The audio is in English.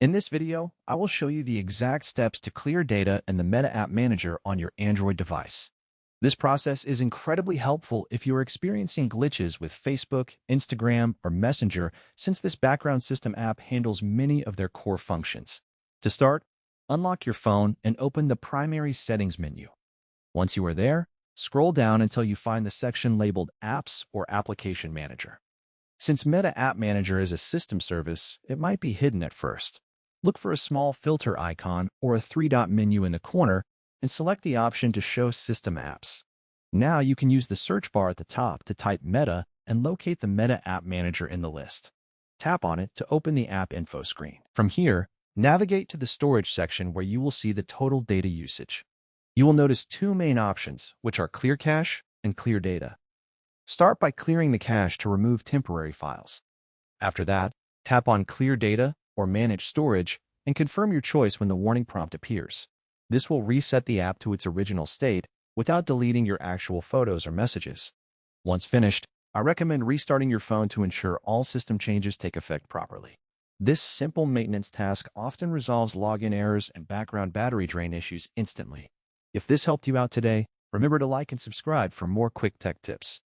In this video, I will show you the exact steps to clear data in the Meta App Manager on your Android device. This process is incredibly helpful if you are experiencing glitches with Facebook, Instagram, or Messenger, since this background system app handles many of their core functions. To start, unlock your phone and open the primary settings menu. Once you are there, scroll down until you find the section labeled Apps or Application Manager. Since Meta App Manager is a system service, it might be hidden at first. Look for a small filter icon or a three-dot menu in the corner and select the option to show system apps. Now you can use the search bar at the top to type Meta and locate the Meta App Manager in the list. Tap on it to open the app info screen. From here, navigate to the storage section where you will see the total data usage. You will notice two main options, which are Clear Cache and Clear Data. Start by clearing the cache to remove temporary files. After that, tap on Clear Data or Manage Storage and confirm your choice when the warning prompt appears. This will reset the app to its original state without deleting your actual photos or messages. Once finished, I recommend restarting your phone to ensure all system changes take effect properly. This simple maintenance task often resolves login errors and background battery drain issues instantly. If this helped you out today, remember to like and subscribe for more quick tech tips.